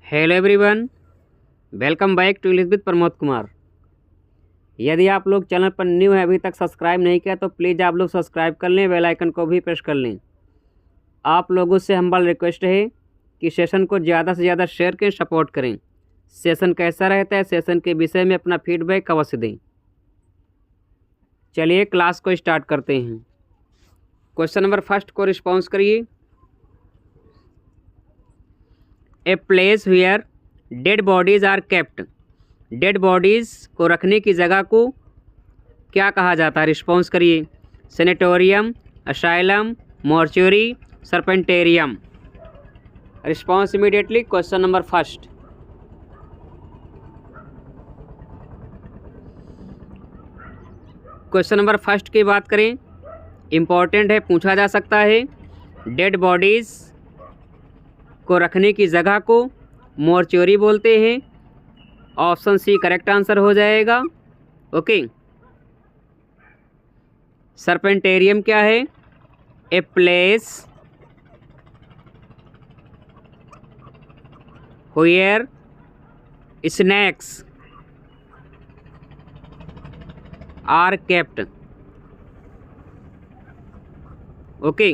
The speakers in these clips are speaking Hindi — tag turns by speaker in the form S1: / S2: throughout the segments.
S1: Hello everyone, welcome back to English with Pramod Kumar. यदि आप लोग चैनल पर न्यू हैं, अभी तक सब्सक्राइब नहीं किया तो प्लीज़ आप लोग सब्सक्राइब कर लें, बेल आइकन को भी प्रेस कर लें। आप लोगों से हम्बल रिक्वेस्ट है कि सेशन को ज़्यादा से ज़्यादा शेयर करें, सपोर्ट करें। सेशन कैसा रहता है, सेशन के विषय में अपना फीडबैक अवश्य दें। चलिए क्लास को स्टार्ट करते हैं। क्वेश्चन नंबर फर्स्ट को रिस्पॉन्स करिए। A place where dead bodies are kept. Dead bodies को रखने की जगह को क्या कहा जाता है? रिस्पॉन्स करिए। Sanatorium, asylum, mortuary, serpentarium. Response immediately. Question number first. Question number first की बात करें, इम्पॉर्टेंट है, पूछा जा सकता है। डेड बॉडीज़ को रखने की जगह को मॉर्चुरी बोलते हैं। ऑप्शन सी करेक्ट आंसर हो जाएगा। ओके। सर्पेंटेरियम क्या है? A place where snakes are kept. Okay.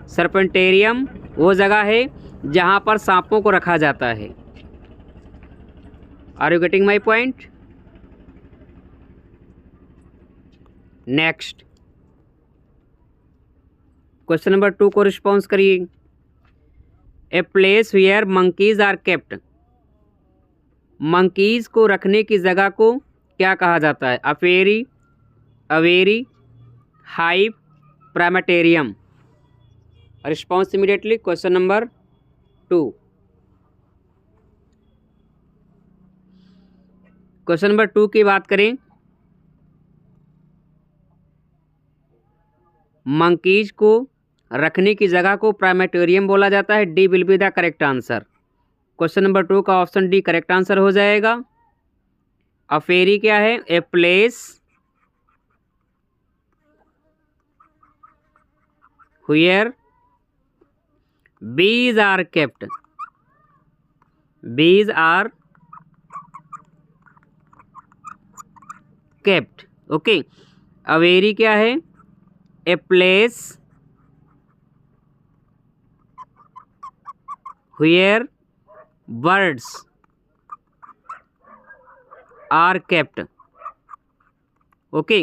S1: Serpentarium वो जगह है जहाँ पर सांपों को रखा जाता है। Are you getting my point? Next question number 2 को रिस्पॉन्स करिए। A place where monkeys are kept. Monkeys को रखने की जगह को क्या कहा जाता है? Apiary, aviary, hive, primatarium. Response immediately. Question number 2। Question number 2 की बात करें, मंकीज को रखने की जगह को प्राइमेटेरियम बोला जाता है। D will be the correct answer. Question number 2 का ऑप्शन डी करेक्ट आंसर हो जाएगा। अफेरी क्या है? A place where bees are kept. Bees are kept. Okay. Aviary क्या है? A place where birds are kept. Okay.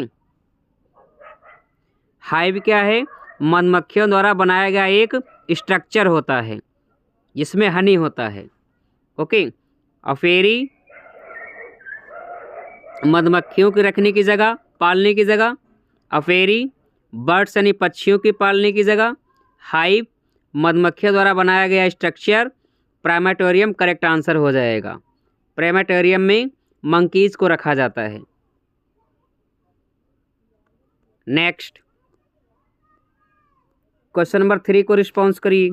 S1: Hive क्या है? मधुमक्खियों द्वारा बनाया गया एक स्ट्रक्चर होता है जिसमें हनी होता है। ओके। अफेरी मधुमक्खियों की रखने की जगह, पालने की जगह। अफेरी बर्ड्स यानी पक्षियों की पालने की जगह। हाइव मधुमक्खियों द्वारा बनाया गया स्ट्रक्चर। प्राइमेटोरियम करेक्ट आंसर हो जाएगा। प्राइमेटोरियम में मंकीज को रखा जाता है। नेक्स्ट क्वेश्चन नंबर 3 को रिस्पॉन्स करिए।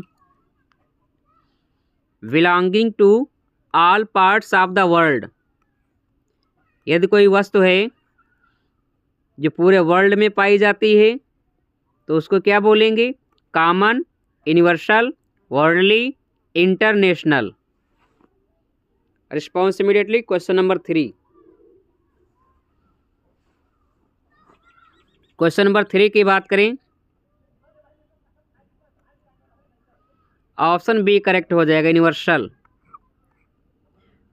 S1: Belonging to all parts of the world. यदि कोई वस्तु है जो पूरे वर्ल्ड में पाई जाती है तो उसको क्या बोलेंगे? Common, universal, worldly, international. Response immediately. Question number 3। Question number 3 की बात करें, ऑप्शन बी करेक्ट हो जाएगा, universal.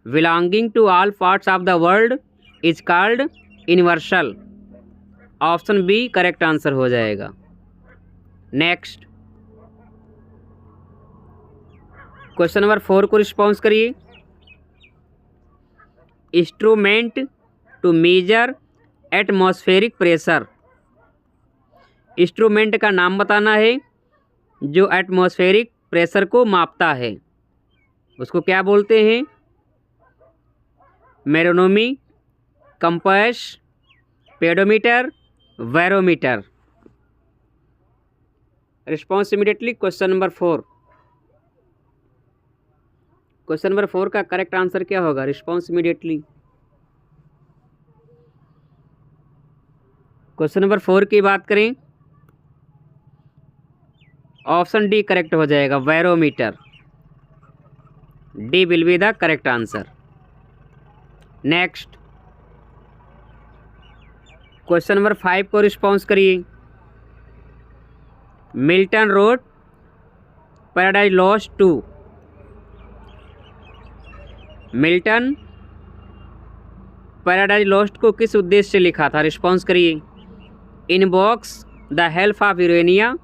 S1: Belonging to all parts of the world is called universal. Option B correct answer हो जाएगा। नेक्स्ट क्वेश्चन नंबर 4 को रिस्पॉन्स करिए। Instrument to measure atmospheric pressure. Instrument का नाम बताना है जो एटमॉस्फेरिक प्रेशर को मापता है, उसको क्या बोलते हैं? Meronomy, compass, pedometer, barometer. Response immediately. Question number 4। Question number 4 का करेक्ट आंसर क्या होगा? Response immediately. क्वेश्चन नंबर 4 की बात करें, ऑप्शन डी करेक्ट हो जाएगा, barometer. D will be the correct answer. Next question number 5 को रिस्पॉन्स करिए। Milton wrote Paradise Lost to. Milton Paradise Lost को किस उद्देश्य से लिखा था? रिस्पॉन्स करिए। Invoke the help of Urania,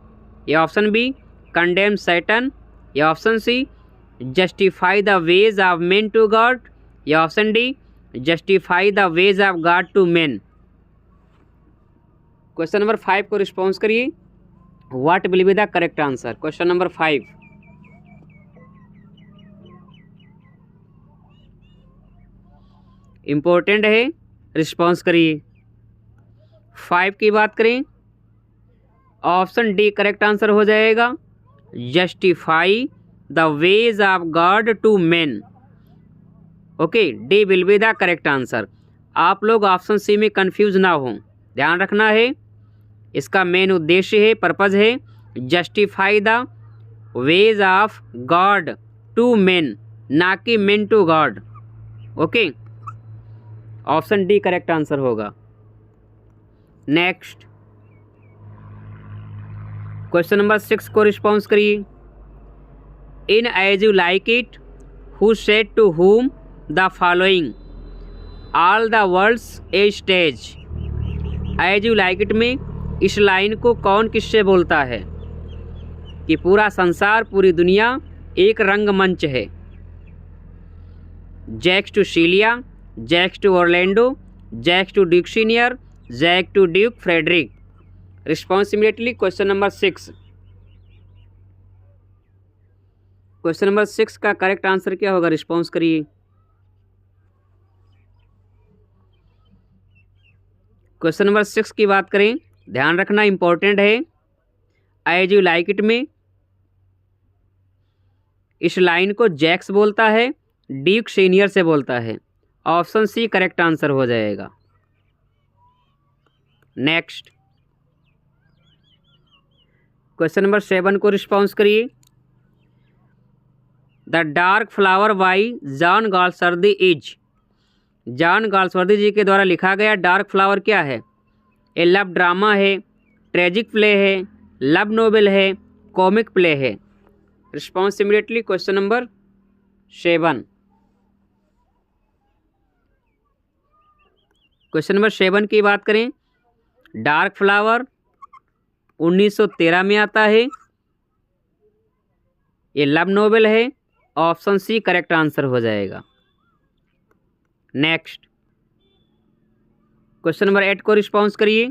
S1: या ऑप्शन बी कंडेम सैटन, या option C justify the ways of men to God, या option D justify the ways of God to men. Question number 5 को रिस्पॉन्स करिए। What will be the correct answer? Question number 5। Important है, रिस्पॉन्स करिए। 5 की बात करें, ऑप्शन डी करेक्ट आंसर हो जाएगा। Justify the ways of God to man. Okay, D will be the correct answer. आप लोग ऑप्शन सी में कंफ्यूज ना हो, ध्यान रखना है। इसका मेन उद्देश्य है, पर्पज है justify the ways of God to man, ना कि man to God. Okay, option D correct answer होगा। नेक्स्ट क्वेश्चन नंबर 6 को रिस्पॉन्स करिए। In as you like it who said to whom the following, all the world's a stage. As you like it में इस लाइन को कौन किससे बोलता है कि पूरा संसार, पूरी दुनिया एक रंगमंच है? Jaques to Celia, Jaques to Orlando, Jaques to Duke Senior, Jaques to Duke Frederick. Response immediately. Question number 6। Question number 6 का करेक्ट आंसर क्या होगा? रिस्पॉन्स करिए। क्वेश्चन नंबर 6 की बात करें, ध्यान रखना, इंपॉर्टेंट है। एज यू लाइक इट में इस लाइन को जैक्स बोलता है, ड्यूक सीनियर से बोलता है। ऑप्शन सी करेक्ट आंसर हो जाएगा। नेक्स्ट क्वेश्चन नंबर 7 को रिस्पॉन्स करिए। The dark flower by John Galsworthy is. John Galsworthy ji के द्वारा लिखा गया डार्क फ्लावर क्या है? ए लव ड्रामा है, ट्रेजिक प्ले है, लव नोवेल है, कॉमिक प्ले है। Response immediately. Question number 7। Question number 7 की बात करें, डार्क फ्लावर 1913 में आता है, ये लव नोवेल है। ऑप्शन सी करेक्ट आंसर हो जाएगा। नेक्स्ट क्वेश्चन नंबर 8 को रिस्पॉन्स करिए।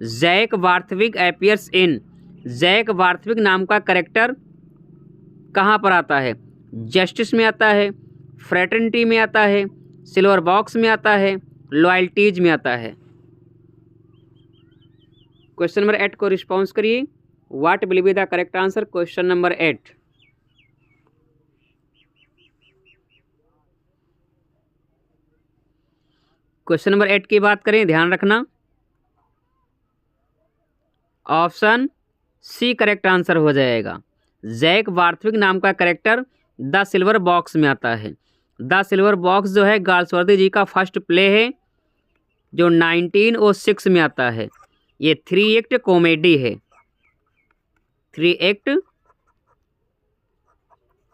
S1: Jack Barthwick appears in. Jack Barthwick नाम का करेक्टर कहाँ पर आता है? जस्टिस में आता है, फ्रेटर्निटी में आता है, सिल्वर बॉक्स में आता है, लॉयल्टीज में आता है। क्वेश्चन नंबर 8 को रिस्पॉन्स करिए। What will be the correct answer? Question number 8। Question number 8 की बात करें, ध्यान रखना, ऑप्शन सी करेक्ट आंसर हो जाएगा। जैक वार्थविक नाम का करेक्टर द सिल्वर बॉक्स में आता है। द सिल्वर बॉक्स जो है गाल्सवर्दी जी का फर्स्ट प्ले है, जो 1906 में आता है। ये 3 एक्ट कॉमेडी है, 3 एक्ट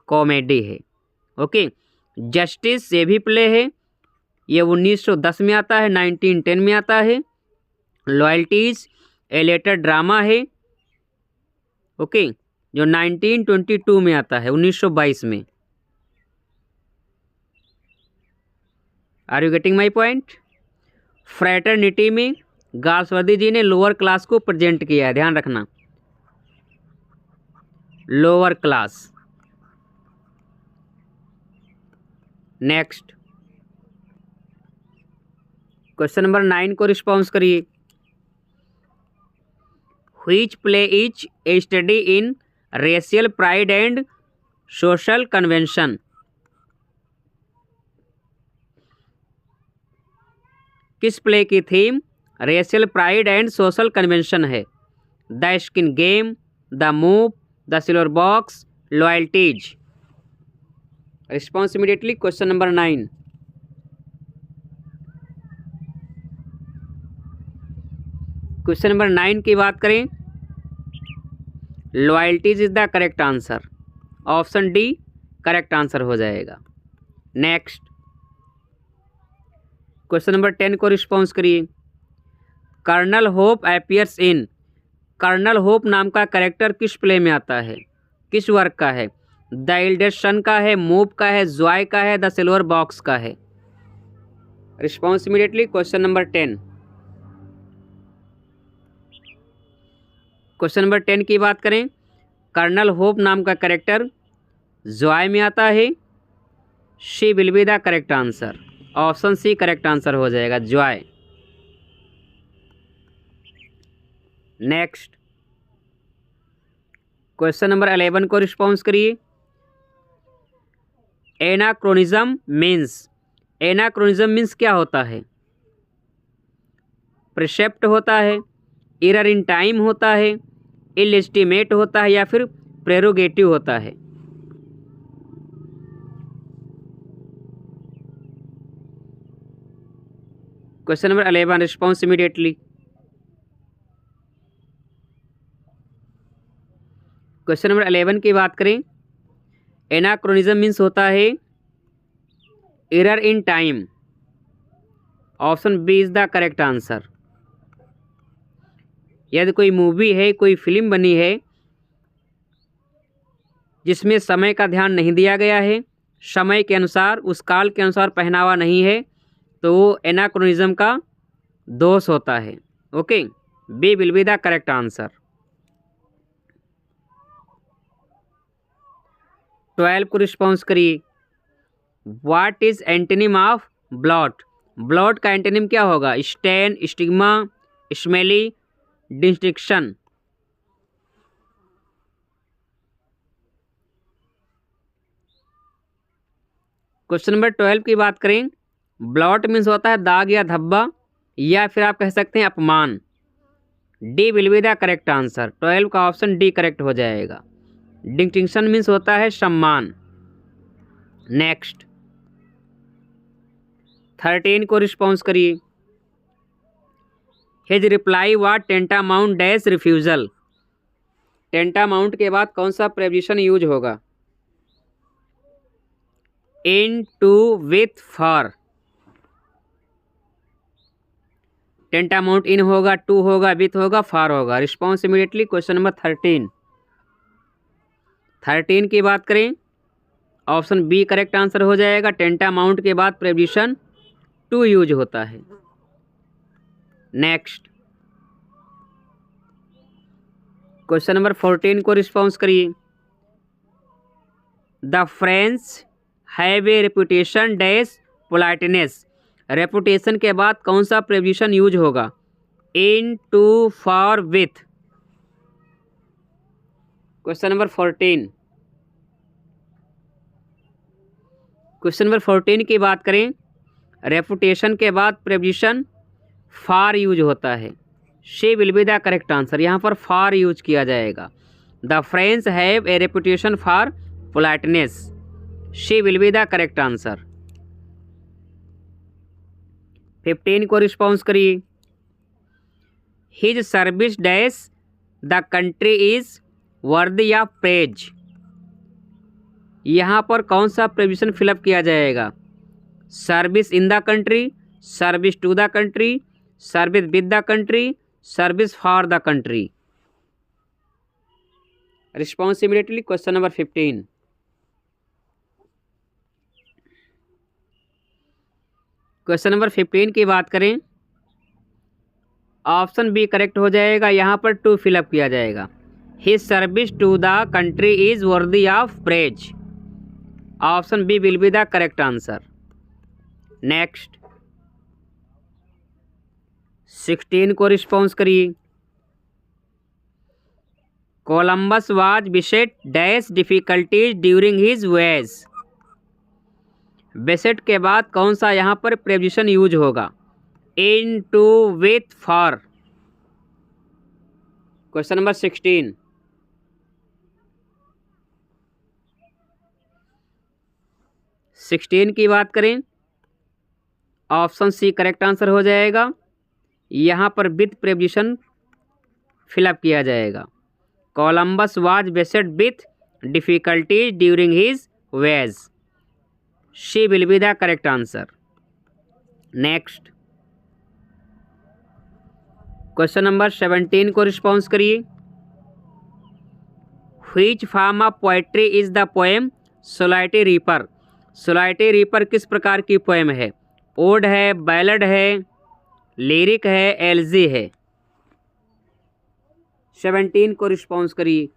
S1: कॉमेडी है। ओके, जस्टिस ये भी प्ले है, ये 1910 में आता है, 1910 में आता है। लॉयल्टीज ए लेटर ड्रामा है, ओके, जो 1922 में आता है, 1922 में। Are you getting my point? Fraternity में गाल्सवर्दी जी ने लोअर क्लास को प्रेजेंट किया है, ध्यान रखना, lower class. Next question number 9 को रिस्पॉन्स करिए। Which play is a study in racial pride and social convention. किस प्ले की theme racial pride and social convention है? The skin game, the move, the silver box, loyalties. Response immediately. Question number 9। Question number 9 की बात करें, loyalties is the correct answer. Option D correct answer हो जाएगा। नेक्स्ट क्वेश्चन नंबर 10 को रिस्पॉन्स करिए। Colonel Hope appears in. Colonel Hope नाम का कैरेक्टर किस प्ले में आता है, किस वर्क का है? द एल्डेस्ट सन का है, मूव का है, जॉय का है, द सिल्वर बॉक्स का है? Response immediately. Question number 10। Question number 10 की बात करें, कर्नल होप नाम का कैरेक्टर जॉय में आता है। She will be the correct answer. Option C correct answer हो जाएगा, जॉय। नेक्स्ट क्वेश्चन नंबर 11 को रिस्पॉन्स करिए। Anachronism means. एनाक्रोनिज्म मीन्स क्या होता है? प्रिसेप्ट होता है, एरर इन टाइम होता है, इलेस्टिमेट होता है, या फिर प्रेरोगेटिव होता है? Question number 11 response immediately. Question number 11 की बात करें, एनाक्रोनिज्म मीन्स होता है error in time. Option B is the correct answer. यदि कोई मूवी है, कोई फिल्म बनी है जिसमें समय का ध्यान नहीं दिया गया है, समय के अनुसार, उस काल के अनुसार पहनावा नहीं है, तो वो एनाक्रोनिज्म का दोष होता है। Okay, B will be the correct answer. 12 को रिस्पॉन्स करिए। What is antonym of blot? Blot का एंटोनिम क्या होगा? Stain, stigma, smelly, distinction? Question number 12 की बात करें, ब्लॉट मीन्स होता है दाग या धब्बा, या फिर आप कह सकते हैं अपमान। D will be the correct answer. 12 का ऑप्शन डी करेक्ट हो जाएगा। डिस्टिंक्शन मीन्स होता है सम्मान। नेक्स्ट 13 को रिस्पॉन्स करिए। हिज रिप्लाई वाट टेंटामाउंट डैश रिफ्यूजल। टेंटामाउंट के बाद कौन सा प्रेपोजिशन यूज होगा? In, to, with, for? टेंटामाउंट इन होगा, टू होगा, विथ होगा, फॉर होगा? Response immediately. क्वेश्चन नंबर 13 की बात करें, ऑप्शन बी करेक्ट आंसर हो जाएगा। टेंटामाउंट के बाद प्रेपोजिशन टू यूज होता है। नेक्स्ट क्वेश्चन नंबर 14 को रिस्पॉन्स करिए। The French have a reputation dash politeness. Reputation के बाद कौन सा प्रेपोजिशन यूज होगा? In, to, for, with? Question number 14। Question number 14 की बात करें, रेपुटेशन के बाद प्रेपोजिशन फॉर यूज होता है। She will be the correct answer. यहाँ पर फॉर यूज किया जाएगा। The French have a reputation for politeness. C will be the correct answer. 15 को रिस्पॉन्स करिए। His service dash the country is worthy of praise. यहाँ पर कौन सा प्रेपोजिशन फिलअप किया जाएगा? Service in the country, service to the country, service with the country, service for the country? Response immediately. Question number 15। Question number 15 की बात करें, ऑप्शन बी करेक्ट हो जाएगा। यहाँ पर टू फिलअप किया जाएगा। His service to the country is worthy of praise. Option B will be the correct answer. Next 16 को रिस्पॉन्स करिए। Columbus was beset dash difficulties during his voyage. Beset के बाद कौन सा यहाँ पर प्रेपोजिशन यूज होगा? In, to, with, for? Question number 16। 16 की बात करें, ऑप्शन सी करेक्ट आंसर हो जाएगा। यहाँ पर विथ प्रेपोजिशन फिलअप किया जाएगा। Columbus was beset with difficulties during his voyage, C will be the correct answer. Next question number 17 को रिस्पॉन्स करिए। Which form of poetry is the poem solitary reaper? Solitary reaper किस प्रकार की पोएम है? ओड है, बैलड है, लिरिक है, एल्जी है? 17 को रिस्पॉन्स करिए।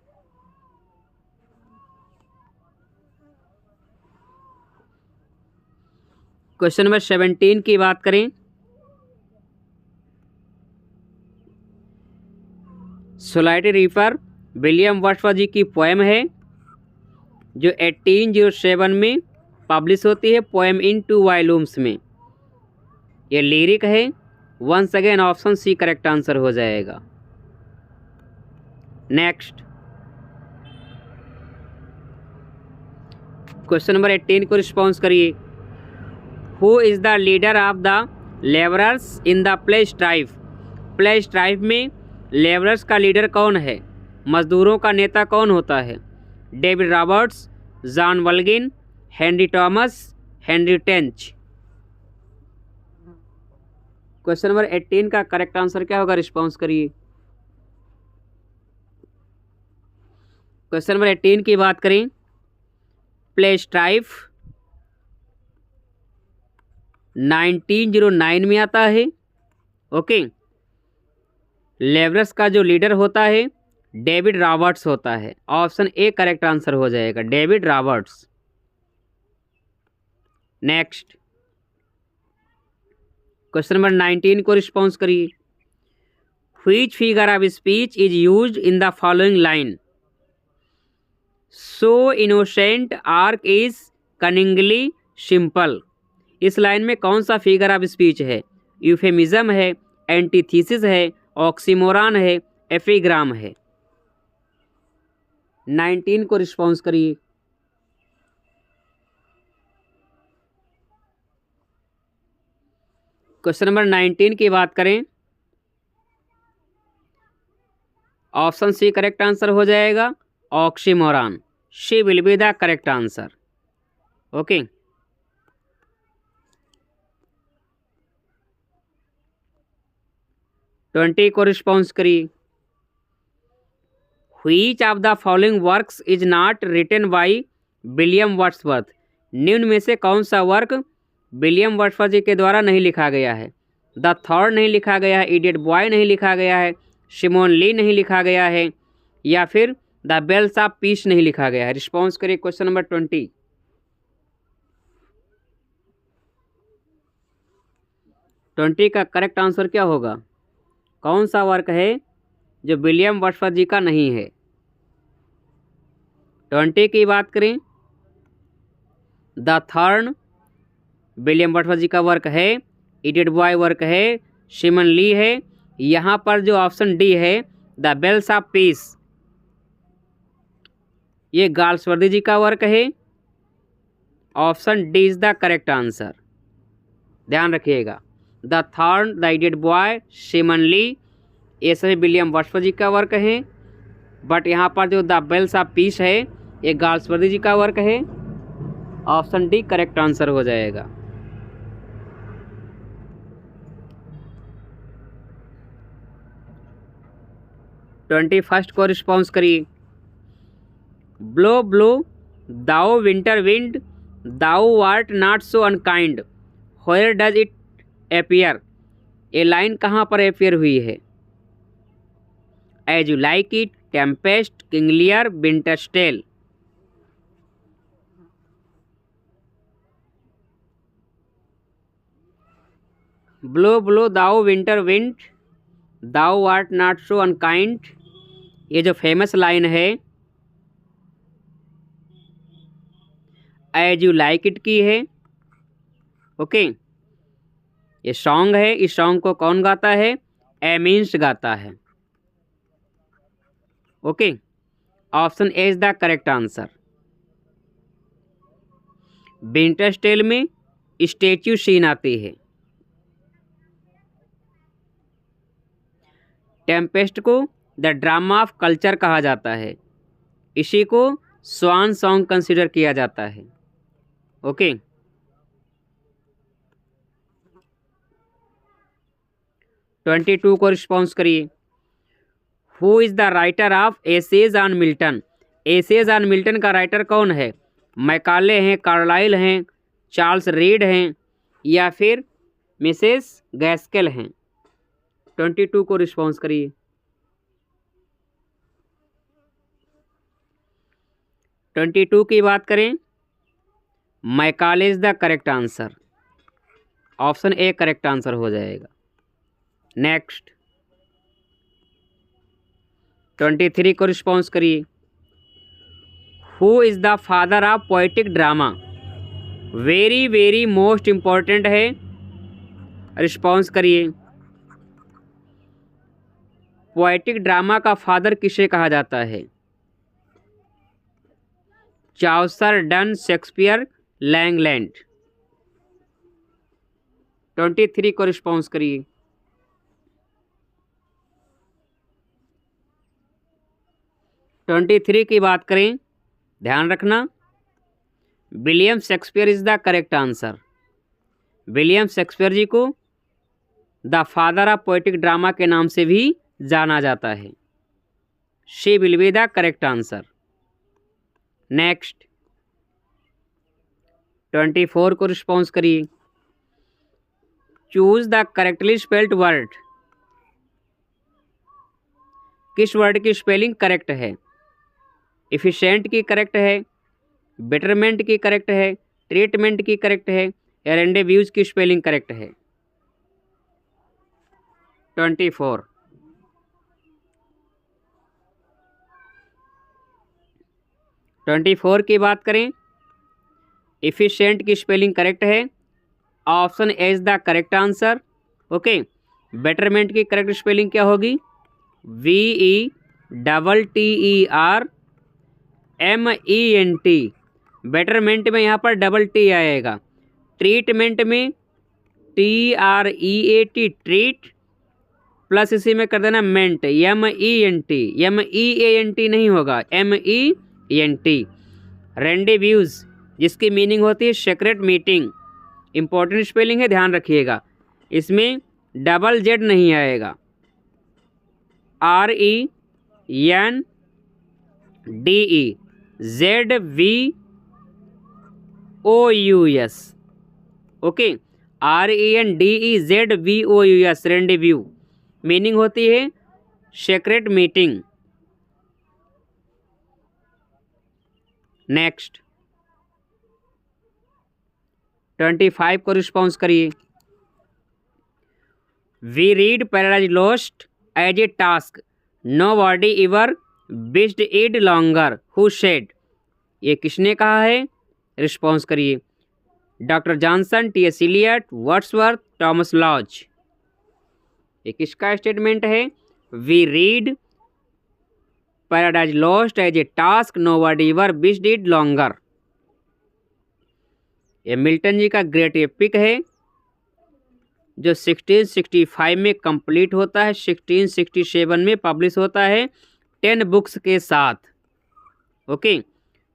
S1: क्वेश्चन नंबर 17 की बात करें, सोलाइटी रीपर विलियम वर्ड्सवर्थ जी की पोएम है जो 1807 में पब्लिश होती है, पोएम इन 2 वॉल्यूम्स में। ये लिरिक है। Once again option C correct answer हो जाएगा। नेक्स्ट क्वेश्चन नंबर 18 को रिस्पॉन्स करिए। Who is the leader of the labourers in the play Strife? Play Strife में लेबरर्स का लीडर कौन है? मजदूरों का नेता कौन होता है? David Roberts, John Vulgin, Henry Thomas, Henry Tench? Question number 18 का करेक्ट आंसर क्या होगा? रिस्पॉन्स करिए। क्वेश्चन नंबर 18 की बात करें, प्ले स्ट्राइफ 1909 में आता है। ओके, लेबरर्स का जो लीडर होता है डेविड रॉबर्ट्स होता है। ऑप्शन ए करेक्ट आंसर हो जाएगा, David Roberts. Next question number 19 को रिस्पॉन्स करिए। Which figure of speech is used in the following line? So innocent arc is cunningly simple. इस लाइन में कौन सा फिगर ऑफ स्पीच है? यूफेमिज्म है, एंटीथीसिस है, ऑक्सीमोरॉन है, एपिग्राम है? 19 को रिस्पॉन्स करिए। क्वेश्चन नंबर 19 की बात करें, ऑप्शन सी करेक्ट आंसर हो जाएगा, oxymoron. C will be the correct answer. Okay, twenty को रिस्पॉन्स करिए। Which of the following works is not written by William Wordsworth? निम्न में से कौन सा वर्क विलियम वर्ड्सवर्थ जी के द्वारा नहीं लिखा गया है? द थॉर्न नहीं लिखा गया है, इडियट बॉय नहीं लिखा गया है, सिमोन ली नहीं लिखा गया है, या फिर द बेल्स ऑफ पीस नहीं लिखा गया है? रिस्पॉन्स करिए। Question number 20। का करेक्ट आंसर क्या होगा? कौन सा वर्क है जो विलियम वर्ड्सवर्थ जी का नहीं है? 20 की बात करें, द थॉर्न विलियम वर्ड्सवर्थ जी का वर्क है, इडियट बॉय वर्क है, सिमन ली है। यहाँ पर जो ऑप्शन डी है द बेल्स ऑफ पीस, ये गाल्सवर्दी जी का वर्क है। Option D is the correct answer, ध्यान रखिएगा। The thorn, the idiot boy, Simon Lee, ये सभी विलियम वर्ड्सवर्थ जी का वर्क है। बट यहाँ पर जो द बेल्स ऑफ पीस है ये गाल्सवर्दी जी का वर्क है। ऑप्शन डी करेक्ट आंसर हो जाएगा। ट्वेंटी फर्स्ट को रिस्पॉन्स करिए। Blow blow thou winter wind, thou art not so unkind, where does it appear? ये लाइन कहाँ पर अपीयर हुई है? As you like it, tempest, King Lear, winter's tale? Blow blow thou winter wind, thou art not so unkind, ये जो फेमस लाइन है एज यू लाइक इट की है। ओके, ये सॉन्ग है। इस सॉन्ग को कौन गाता है? एमिन्स गाता है। Okay, option A is the correct answer. Winter's tale में स्टैच्यू सीन आती है। टेम्पेस्ट को द ड्रामा ऑफ कल्चर कहा जाता है। इसी को स्वान सॉन्ग कंसिडर किया जाता है। ओके, 22 को रिस्पॉन्स करिए। Who is the writer of essays on Milton? Essays on Milton का राइटर कौन है? मैकाले हैं, कार्लाइल हैं, चार्ल्स रीड हैं, या फिर मिसेस गैस्केल हैं? 22 को रिस्पॉन्स करिए। 22 की बात करें, Macaulay is the correct answer. Option A correct answer हो जाएगा। नेक्स्ट 23 को रिस्पॉन्स करिए। Who is the father of poetic drama? Very very most important है, रिस्पॉन्स करिए। पोएटिक ड्रामा का फादर किसे कहा जाता है? Chaucer, done, Shakespeare, Langland? 23 को रिस्पॉन्स करिए। 23 की बात करें, ध्यान रखना, William Shakespeare is the correct answer. William Shakespeare ji को the father of poetic drama के नाम से भी जाना जाता है। She will be the correct answer. Next 24 को रिस्पॉन्स करिए। Choose the correctly spelled word. किस वर्ड की स्पेलिंग करेक्ट है? इफिशिएंट की करेक्ट है, बेटरमेंट की करेक्ट है, ट्रीटमेंट की करेक्ट है, या रेंडेव्यूज की स्पेलिंग करेक्ट है? 24 24 की बात करें, इफिशिएंट की स्पेलिंग करेक्ट है। Option A is the correct answer. Okay, betterment की करेक्ट स्पेलिंग क्या होगी? VETTERMENT। बेटरमेंट में यहाँ पर डबल टी आएगा। ट्रीटमेंट में TREAT, ट्रीट, प्लस इसी में कर देना मेंट, MENT। MEANT नहीं होगा, MENT। रेंडेव्यूज जिसकी मीनिंग होती है सीक्रेट मीटिंग, इंपॉर्टेंट स्पेलिंग है, ध्यान रखिएगा। इसमें डबल जेड नहीं आएगा। RENDEZVOUS। Okay, RENDEZVOUS, rendezvous meaning होती है सीक्रेट मीटिंग। नेक्स्ट 25 को रिस्पॉन्स करिए। We read Paradise Lost as a task, nobody ever wished it longer, who said? ये किसने कहा है? रिस्पॉन्स करिए। Doctor Johnson, T.S. Eliot, Wordsworth, Thomas Lodge? ये किसका स्टेटमेंट है? We read Paradise Lost as a task, nobody ever wished it longer. ये मिल्टन जी का ग्रेट एपिक है जो 1665 में कंप्लीट होता है, 1667 में पब्लिश होता है 10 बुक्स के साथ। ओके,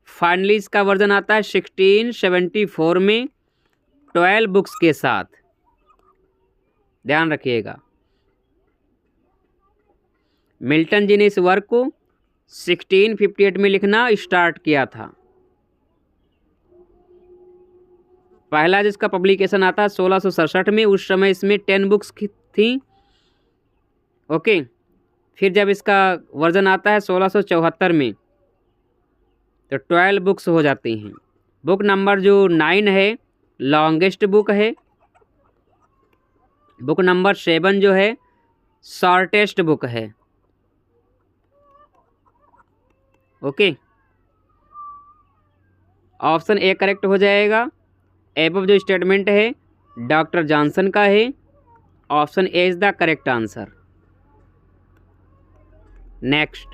S1: फाइनली इसका वर्जन आता है 1674 में 12 बुक्स के साथ। ध्यान रखिएगा, मिल्टन जी ने इस वर्क को 1658 में लिखना स्टार्ट किया था। पहला जिसका पब्लिकेशन आता है 1667 में, उस समय इसमें 10 बुक्स थी। ओके, फिर जब इसका वर्जन आता है 1674 में तो 12 बुक्स हो जाती हैं। बुक नंबर जो 9 है लॉन्गेस्ट बुक है। बुक नंबर 7 जो है शॉर्टेस्ट बुक है। ओके, ऑप्शन ए करेक्ट हो जाएगा। एबव जो स्टेटमेंट है डॉक्टर जॉनसन का है। Option A is the correct answer. Next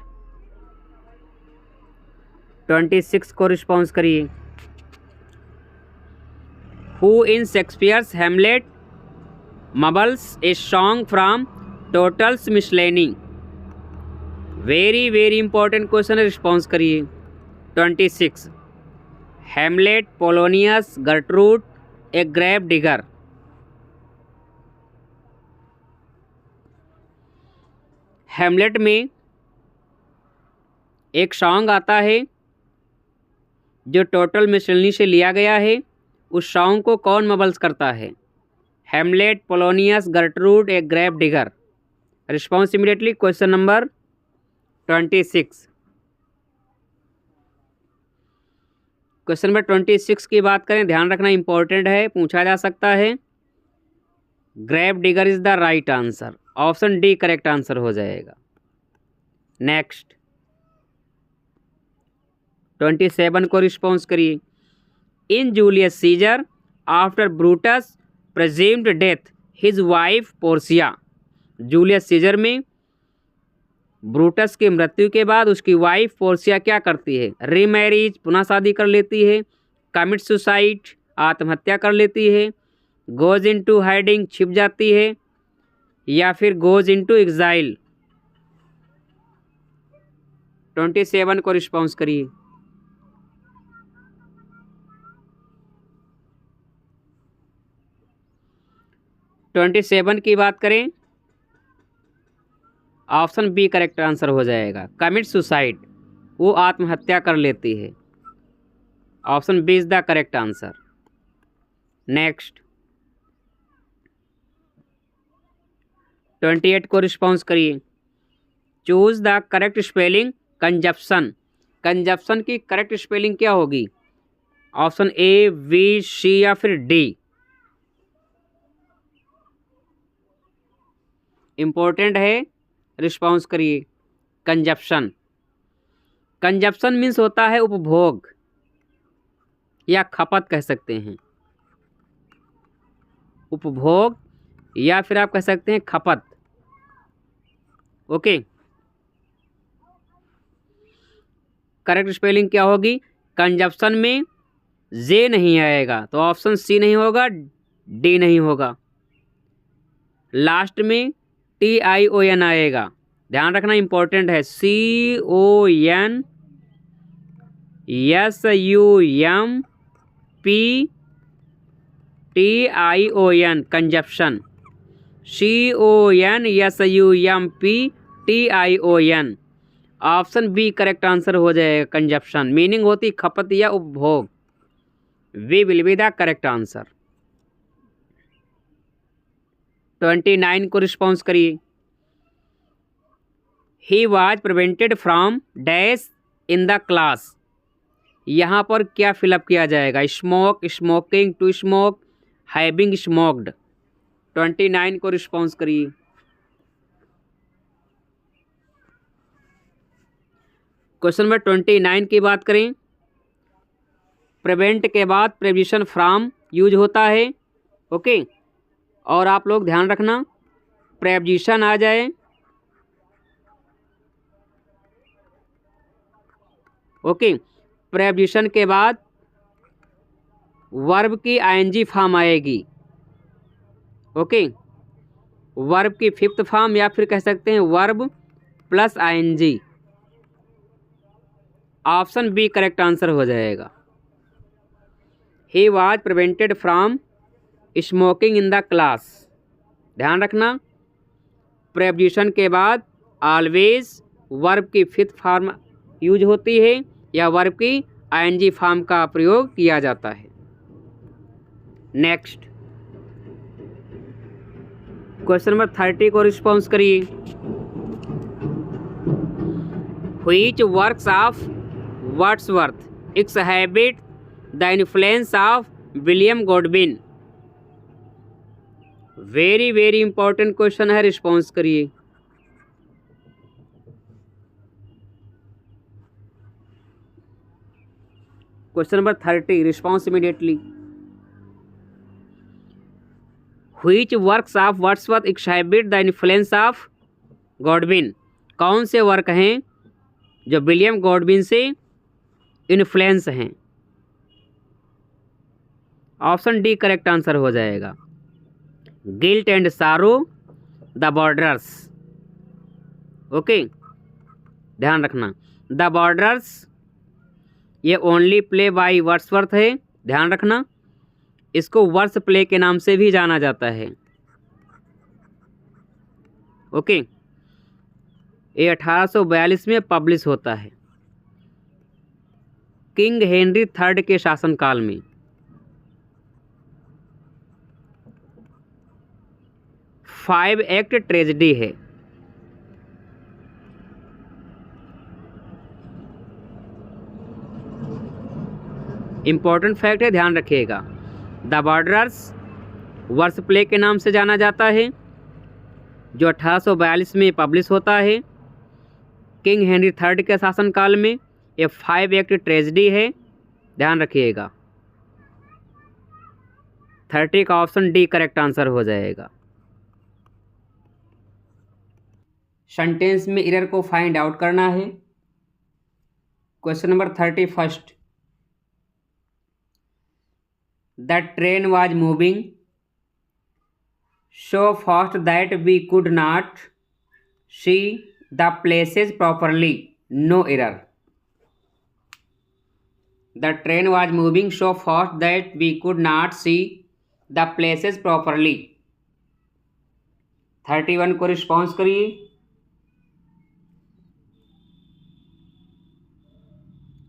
S1: 26 को रिस्पॉन्स करिए। Who in Shakespeare's Hamlet mumbles a song from Tottel's Miscellany. Very very important question है, रिस्पॉन्स करिए। 26 Hamlet, Polonius, Gertrude, a grave digger. Hamlet में एक सॉन्ग आता है जो टोटल मिसलेनी से लिया गया है। उस सॉन्ग को कौन मबल्स करता है? Hamlet, Polonius, Gertrude, a grave digger. Response immediately. Question number 26। Question number 26 की बात करें, ध्यान रखना इंपॉर्टेंट है, पूछा जा सकता है। Grave digger is the right answer. Option D correct answer हो जाएगा। नेक्स्ट 27 को रिस्पॉन्स करिए। In Julius Caesar after Brutus presumed death his wife Portia. Julius Caesar में ब्रूटस की मृत्यु के बाद उसकी वाइफ पोर्सिया क्या करती है? रीमैरिज, पुनः शादी कर लेती है, कमिट सुसाइड, आत्महत्या कर लेती है, गोज इनटू हाइडिंग, छिप जाती है, या फिर गोज इनटू एग्जाइल। 27 को रिस्पॉन्स करिए। ट्वेंटी 27 की बात करें, ऑप्शन बी करेक्ट आंसर हो जाएगा। कमिट सुसाइड, वो आत्महत्या कर लेती है। Option B is the correct answer. Next 28 को रिस्पॉन्स करिए। Choose the correct spelling consumption. Consumption की करेक्ट स्पेलिंग क्या होगी? ऑप्शन ए, बी, सी या फिर डी। इंपॉर्टेंट है, रिस्पॉन्स करिए। कंजप्शन। कंजप्शन मीन्स होता है उपभोग या खपत कह सकते हैं। उपभोग या फिर आप कह सकते हैं खपत। ओके, करेक्ट स्पेलिंग क्या होगी? कंजप्शन में जे नहीं आएगा तो ऑप्शन सी नहीं होगा, डी नहीं होगा। लास्ट में TION आएगा, ध्यान रखना इंपॉर्टेंट है। CON SUMP consumption. CON option B correct answer हो जाएगा। कंजप्शन मीनिंग होती खपत या उपभोग। B will be the correct answer. 29 को रिस्पॉन्स करिए। He was prevented from dash in the class. यहाँ पर क्या फिलअप किया जाएगा? Smoke, smoking, to smoke, having smoked. 29 को रिस्पॉन्स करिए। क्वेश्चन नंबर 29 की बात करें, प्रिवेंट के बाद प्रीपोजिशन फ्रॉम यूज होता है। ओके, और आप लोग ध्यान रखना प्रीपोजिशन आ जाए ओके, प्रीपोजिशन के बाद वर्ब की ING फॉर्म आएगी। ओके, वर्ब की 5th फॉर्म या फिर कह सकते हैं verb plus ING। Option B correct answer हो जाएगा। He was prevented from smoking in the class. ध्यान रखना प्रीपोजिशन के बाद ऑलवेज वर्ब की 5th फॉर्म यूज होती है या वर्ब की ING फॉर्म का प्रयोग किया जाता है। नेक्स्ट क्वेश्चन नंबर 30 को रिस्पॉन्स करिए। Which works of Wordsworth exhibit the influence of William Godwin. Very very important question है, रिस्पॉन्स करिए। Question number 30, response immediately. Which works of Wordsworth exhibit the influence of Godwin. कौन से वर्क हैं जो विलियम गॉडविन से इन्फ्लुएंस हैं? ऑप्शन डी करेक्ट आंसर हो जाएगा। Guilt and Sorrow the Borderers. Okay, ध्यान रखना, द बॉर्डर्स ये ओनली प्ले बाय वर्ड्सवर्थ है, ध्यान रखना। इसको वर्स प्ले के नाम से भी जाना जाता है। ओके, ये 1842 में पब्लिश होता है, किंग हेनरी थर्ड के शासनकाल में। फाइव एक्ट ट्रेजेडी है। इंपॉर्टेंट फैक्ट है, ध्यान रखिएगा। द बॉर्डर्स वर्स प्ले के नाम से जाना जाता है, जो 1842 में पब्लिश होता है, किंग हेनरी थर्ड के शासनकाल में। ये 5 एक्ट ट्रेजेडी है, ध्यान रखिएगा। 30 का ऑप्शन डी करेक्ट आंसर हो जाएगा। सेंटेंस में एरर को फाइंड आउट करना है। Question number 31। The train was moving so fast that we could not see the places properly. No error. The train was moving so fast that we could not see the places properly. 31 को रिस्पॉन्स करिए।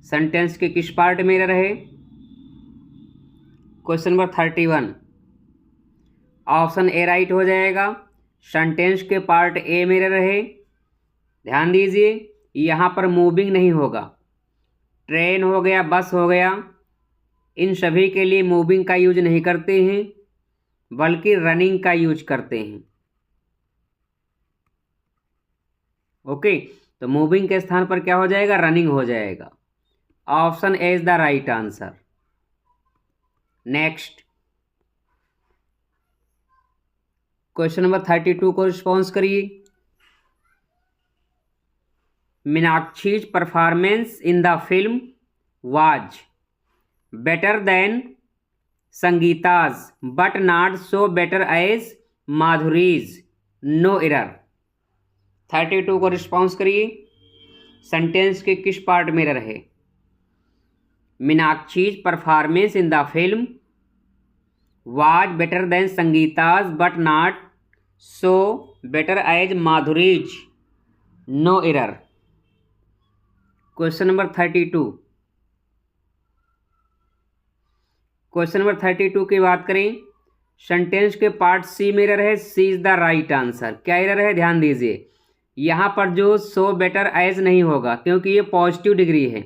S1: सेंटेंस के किस पार्ट में एरर है? Question number 31 option A right हो जाएगा। सेंटेंस के पार्ट ए में एरर है। ध्यान दीजिए, यहाँ पर मूविंग नहीं होगा। ट्रेन हो गया, बस हो गया, इन सभी के लिए मूविंग का यूज नहीं करते हैं, बल्कि रनिंग का यूज करते हैं। ओके, तो मूविंग के स्थान पर क्या हो जाएगा? रनिंग हो जाएगा। Option A is the right answer. Next, question number 32 को रिस्पॉन्स करिए। Meenakshi's performance in the film was better than Sangeeta's but not so better as Madhuri's. No error. 32 को रिस्पॉन्स करिए। सेंटेंस के किस पार्ट में एरर है? Meenakshi's performance in the film was better than Sangeeta's but not so better as Madhuri's. No error. Question number 32. Question number 32 की बात करें, सेंटेंस के पार्ट सी में एरर है। सी इज द राइट आंसर। क्या एरर है? ध्यान दीजिए, यहाँ पर जो सो बेटर एज नहीं होगा, क्योंकि ये पॉजिटिव डिग्री है।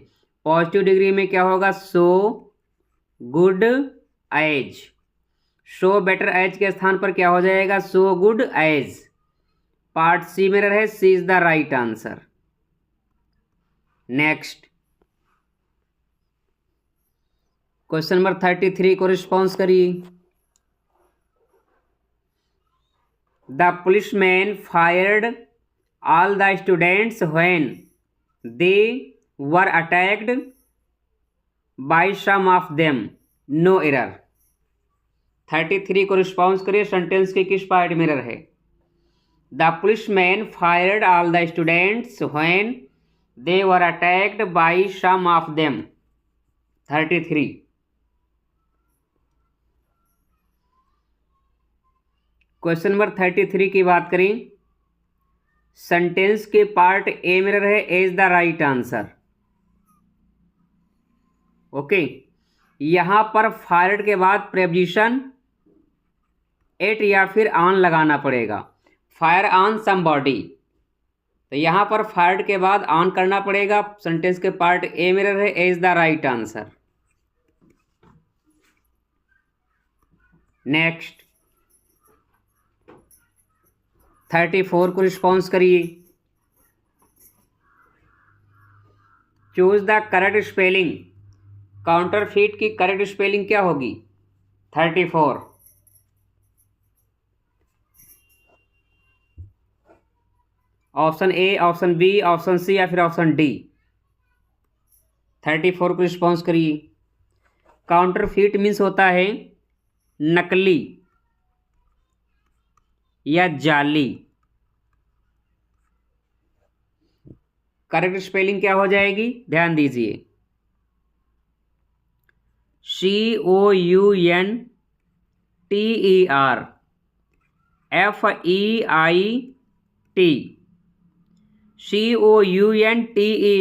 S1: पॉजिटिव डिग्री में क्या होगा? So good as. So better as के स्थान पर क्या हो जाएगा? So good as. Part C में रहे, C is the right answer. Next, question number 33 को रिस्पॉन्स करिए। The policeman fired all the students when they were attacked by some of them. No error. 33 को रिस्पॉन्स करिए। सेंटेंस के किस पार्ट में एरर है? The policeman fired all the students when they were attacked by some of them. 33। Question number 33 की बात करें, सेंटेंस के पार्ट ए में एरर है। A is the right answer. Okay, यहां पर फायर्ड के बाद प्रेपोजिशन एट या फिर ऑन लगाना पड़ेगा। फायर ऑन समबॉडी, तो यहां पर फायर्ड के बाद ऑन करना पड़ेगा। सेंटेंस के पार्ट ए में एरर है। A is the right answer. Next, 34 को रिस्पॉन्स करिए। Choose the correct spelling. Counterfeit की करेक्ट स्पेलिंग क्या होगी? 34। Option A, option B, option C या फिर ऑप्शन डी। 34 को रिस्पॉन्स करिए। काउंटरफीट मीन्स होता है नकली या जाली। करेक्ट स्पेलिंग क्या हो जाएगी, ध्यान दीजिए। COUNTERFEIT,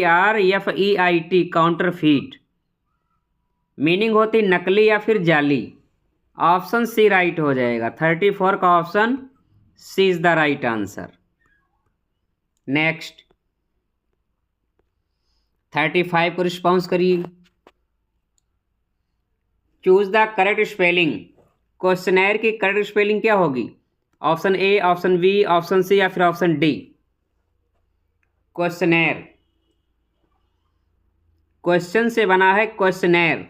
S1: COUNTERFEIT, counterfeit. मीनिंग होती नकली या फिर जाली। ऑप्शन सी राइट हो जाएगा। 34 का option C is the right answer. Next 35 को रिस्पॉन्स करिए। Choose the correct spelling. Questionnaire की करेक्ट स्पेलिंग क्या होगी? Option A, option B, option C या फिर ऑप्शन डी। क्वेश्चनर, क्वेश्चन से बना है क्वेश्चनर।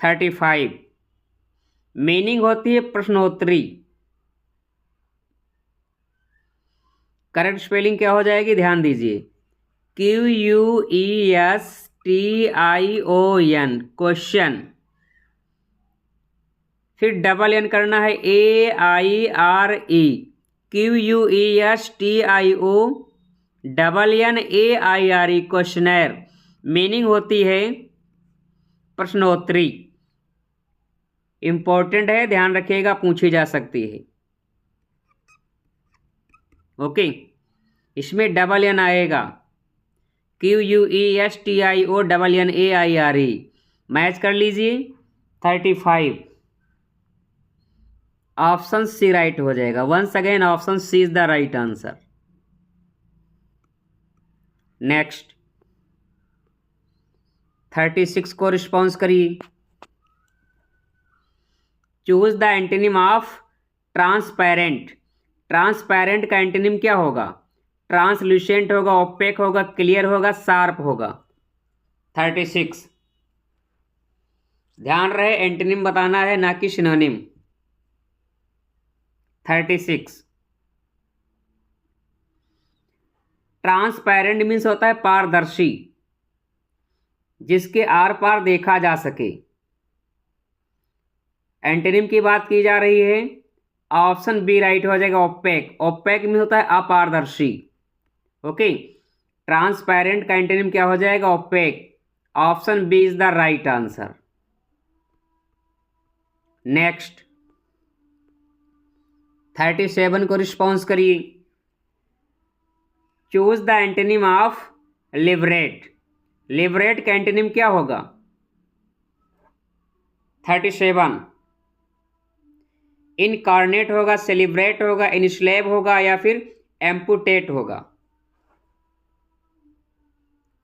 S1: 35 मीनिंग होती है प्रश्नोत्तरी। करेक्ट स्पेलिंग क्या हो जाएगी, ध्यान दीजिए। QUESTION, question. फिर डबल एन करना है, AIRE, QUESTIONNAIRE, क्वेश्चनर। मीनिंग होती है प्रश्नोत्तरी। इंपॉर्टेंट है, ध्यान रखिएगा, पूछी जा सकती है। ओके, इसमें डबल एन आएगा। QUESTIONNAIRE, मैच कर लीजिए। 35 ऑप्शन सी राइट हो जाएगा। Once again option C is the right answer. Next 36 को रिस्पॉन्स करिए। Choose the antonym of transparent. Transparent का एंटोनिम क्या होगा? ट्रांसल्यूसेंट होगा, ओपेक होगा, क्लियर होगा, शार्प होगा। 36 ध्यान रहे, एंटोनिम बताना है ना कि सिनोनिम। 36 ट्रांसपेरेंट मीन्स होता है पारदर्शी, जिसके आर पार देखा जा सके। एंटोनिम की बात की जा रही है, ऑप्शन बी राइट हो जाएगा। ओपेक, ओपेक मीन्स होता है अपारदर्शी। ओके, ट्रांसपेरेंट का एंटोनिम क्या हो जाएगा? Opaque. Option B is the right answer. Next 37 को रिस्पॉन्स करिए। Choose the antonym of liberate. Liberate का एंटोनिम क्या होगा? 37 इनकार्नेट होगा, सेलिब्रेट होगा, इनस्लेव होगा या फिर एम्पुटेट होगा।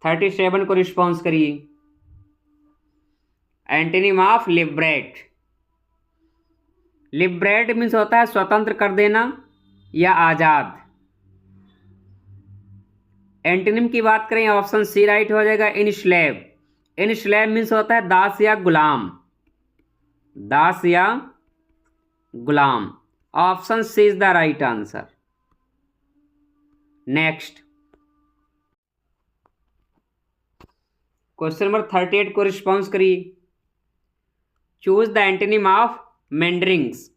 S1: 37 को रिस्पॉन्स करिए। Antonym of liberate. Liberate means होता है स्वतंत्र कर देना या आजाद। एंटोनिम की बात करें, ऑप्शन सी राइट हो जाएगा। इनस्लेव। इनस्लेव मीन्स होता है दास या गुलाम। दास या गुलाम। Option C is the right answer. Next question number 38 को रिस्पॉन्स करिए। Choose the antonym of meanderings.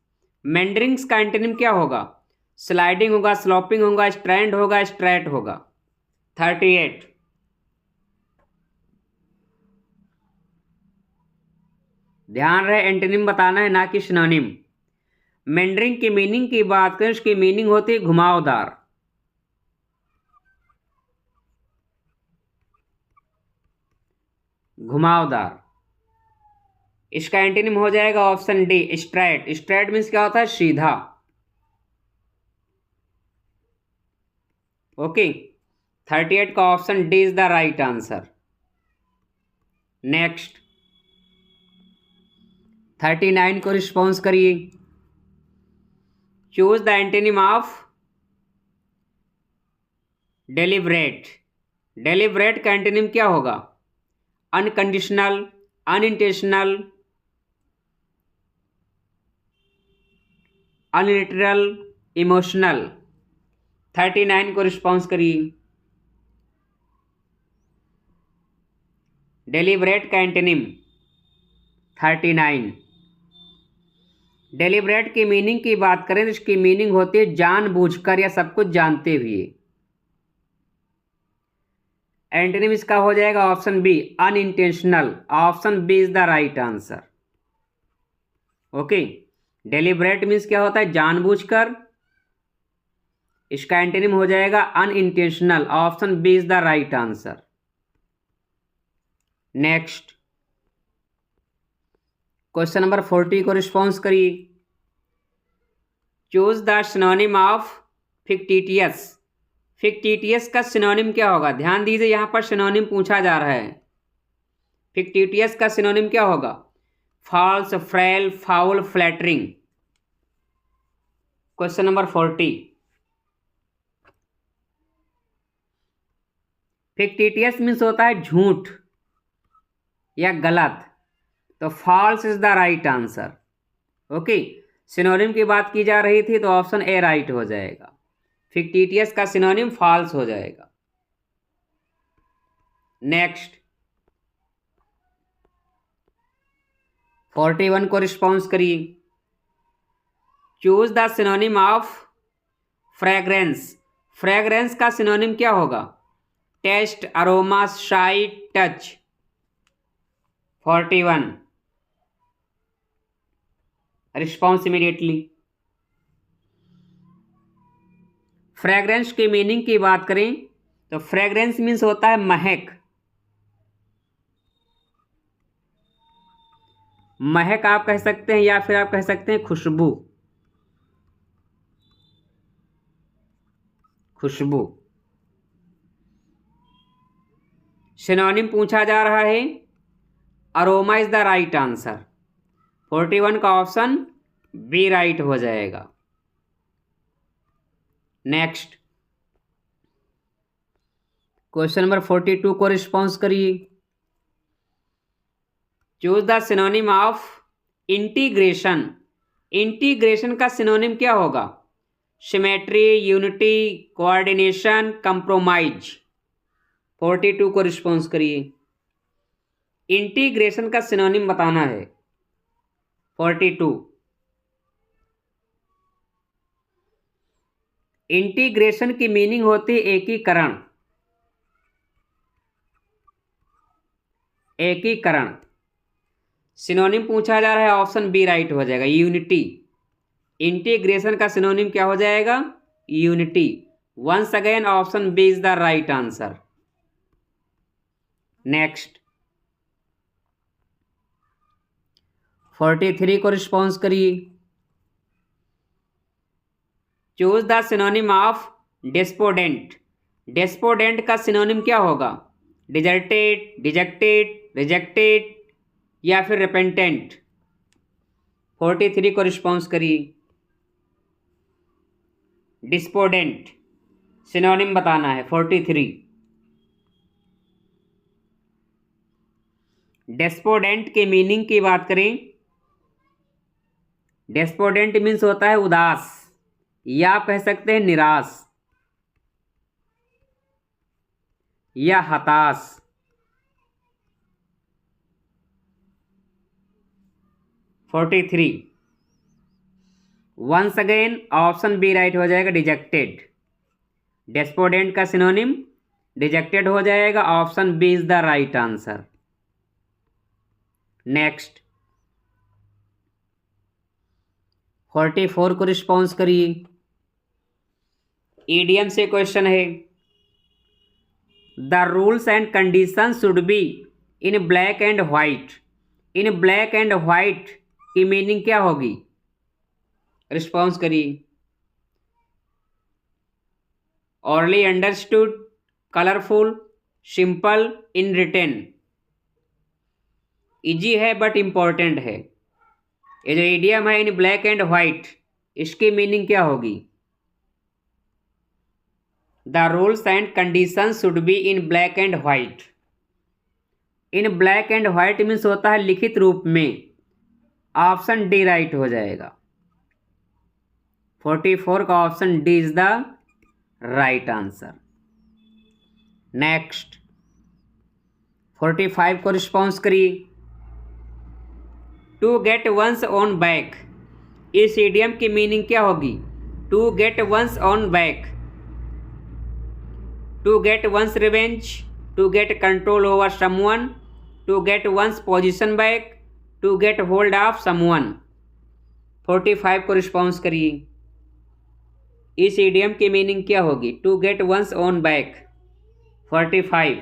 S1: Meanderings का एंटोनिम क्या होगा? स्लाइडिंग होगा, स्लोपिंग होगा, स्ट्रैंड होगा, स्ट्रेट होगा। 38 ध्यान रहे, एंटोनिम बताना है ना कि सिनोनिम। मेंडरिंग की मीनिंग की बात करें, उसकी मीनिंग होती है घुमावदार। घुमावदार। इसका एंटोनिम हो जाएगा option D, straight. Straight means क्या होता है? सीधा। ओके, 38 का option D is the right answer. Next 39 को रिस्पॉन्स करिए। Choose the antonym of deliberate. Deliberate का एंटोनिम क्या होगा? Unconditional, unintentional, अनलिटरल, emotional. 39 को रिस्पॉन्स करिए। डेलिब्रेट का एंटोनिम 39 डेलिब्रेट की मीनिंग की बात करें तो इसकी मीनिंग होती है जानबूझकर या सब कुछ जानते हुए। एंटोनिम इसका हो जाएगा option B unintentional. Option B is the right answer. Okay, deliberate means क्या होता है? जानबूझकर। इसका एंटोनिम हो जाएगा unintentional. Option B is the right answer. Next question number 40 को रिस्पॉन्स करिए। Choose the synonym of fictitious. Fictitious का सिनोनिम क्या होगा? ध्यान दीजिए, यहां पर सिनोनिम पूछा जा रहा है। फिक्टिटियस का सिनोनिम क्या होगा? False, frail, foul, flattering. Question number 40। Fictitious means होता है झूठ या गलत, तो false is the right answer. Okay, synonym की बात की जा रही थी तो ऑप्शन ए राइट हो जाएगा। फिक्टिटियस का सिनोनिम फॉल्स हो जाएगा। नेक्स्ट 41 को रिस्पॉन्स करिए। Choose the synonym of fragrance. Fragrance का सिनोनिम क्या होगा? Taste, aroma, sight, touch. 41 response immediately. Fragrance की मीनिंग की बात करें तो फ्रेग्रेंस मीन्स होता है महक। महक आप कह सकते हैं या फिर आप कह सकते हैं खुशबू। खुशबू सिनोनिम पूछा जा रहा है। Aroma is the right answer. 41 का ऑप्शन बी राइट हो जाएगा। नेक्स्ट क्वेश्चन नंबर 42 को रिस्पॉन्स करिए। Choose the synonym of integration. Integration का सिनोनिम क्या होगा? Symmetry, unity, coordination, compromise. 42 को रिस्पॉन्स करिए। इंटीग्रेशन का सिनोनिम बताना है। 42 इंटीग्रेशन की मीनिंग होती है एकीकरण। एकीकरण सिनोनिम पूछा जा रहा है, ऑप्शन बी राइट हो जाएगा, यूनिटी। इंटीग्रेशन का सिनोनिम क्या हो जाएगा? Unity. Once again option B is the right answer. Next 43 को रिस्पॉन्स करिए। Choose the synonym of despondent. Despondent का सिनोनिम क्या होगा? डिजर्टेड, डिजेक्टेड, रिजेक्टेड या फिर रिपेंटेंट। 43 को रिस्पॉन्स करिए। डिस्पोडेंट सिनोनिम बताना है। 43 डेस्पोडेंट के मीनिंग की बात करें, डेस्पोडेंट मीन्स होता है उदास या आप कह सकते हैं निराश या हताश। 43 once again option B right हो जाएगा, डिजेक्टेड। डेस्पोडेंट का सिनोनिम डिजेक्टेड हो जाएगा। Option B is the right answer. Next 44 को रिस्पॉन्स करिए। ईडीएम से क्वेश्चन है। The rules and condition should be in black and white. In black and white की मीनिंग क्या होगी? रिस्पॉन्स करिए। Orally understood, colourful, simple, in written. Easy है बट इंपॉर्टेंट है। ये जो इडियम है इन ब्लैक एंड व्हाइट, इसकी मीनिंग क्या होगी? The rules and condition should be in black and white. In black and white means होता है लिखित रूप में। ऑप्शन डी राइट हो जाएगा। 44 का option D is the right answer. Next 45 को रिस्पॉन्स करिए। To get one's own back. इस इडियम की मीनिंग क्या होगी? To get one's own back, to get one's revenge, to get control over someone, to get one's position back, to get hold of someone. 45 को रिस्पॉन्स करिए। इस इडियम की मीनिंग क्या होगी? To get one's own back. 45।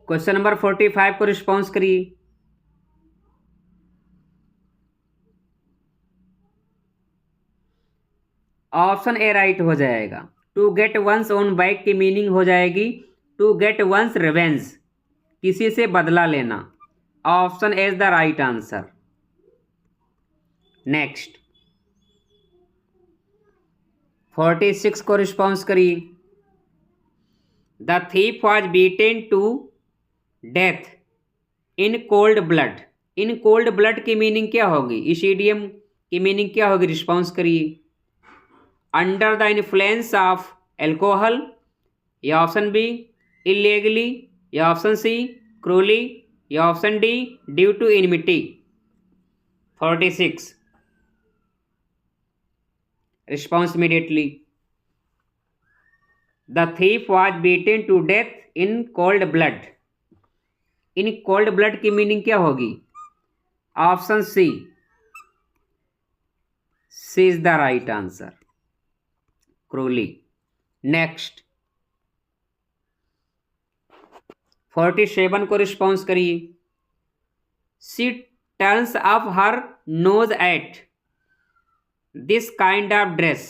S1: Question number 45 को रिस्पॉन्स करिए। ऑप्शन ए राइट हो जाएगा। To get one's own back की मीनिंग हो जाएगी टू गेट वंस रिवेंज, किसी से बदला लेना। Option A is the right answer. Next 46 को रिस्पॉन्स करिए। The thief was beaten to death in cold blood. In cold blood की मीनिंग क्या होगी? इस इडियम की मीनिंग क्या होगी? रिस्पॉन्स करिए। Under the influence of alcohol, या ऑप्शन बी इलीगली, या ऑप्शन सी क्रूली, या option D due to enmity. 46 response immediately. The thief was beaten to death in cold blood. In cold blood की मीनिंग क्या होगी? Option C, C is the right answer, cruelly. Next 47 को रिस्पॉन्स करिए। She turns up her nose at this kind of dress.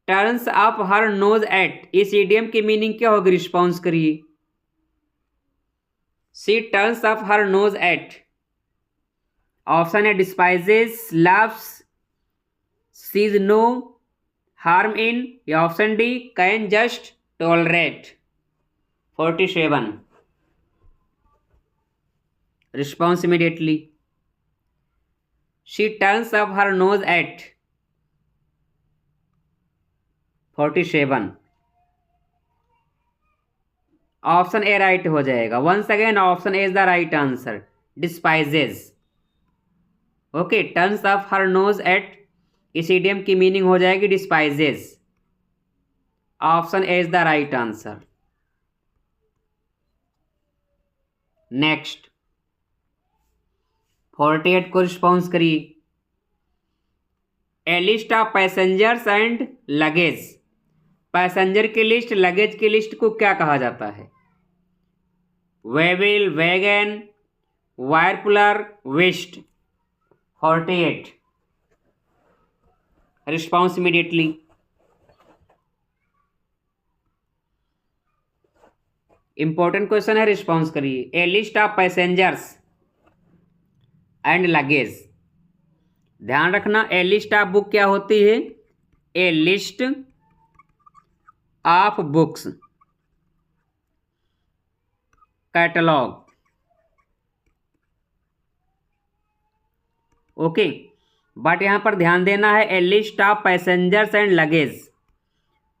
S1: Turns up her nose at, इस इडियम की मीनिंग क्या होगी? रिस्पॉन्स करिए। She turns up her nose at. Option है despises, loves, sees no harm in, या option D can just tolerate. 47 response immediately. She turns up her nose at 47। Option A right हो जाएगा। Once again option A is the right answer, despises. Okay, turns up her nose at, इस इडियम की मीनिंग हो जाएगी despises. Option A is the right answer. Next 48 को रिस्पॉन्स करिए। A list of passengers and luggage. Passenger की लिस्ट, लगेज की लिस्ट को क्या कहा जाता है? Waybill, wagon, wirepuller, waste. 48 response immediately. Important question है, रिस्पॉन्स करिए। A list of passengers and luggage. ध्यान रखना, ए लिस्ट ऑफ बुक क्या होती है? A list of books, catalogue. Okay, but यहां पर ध्यान देना है, a list of passengers and luggage.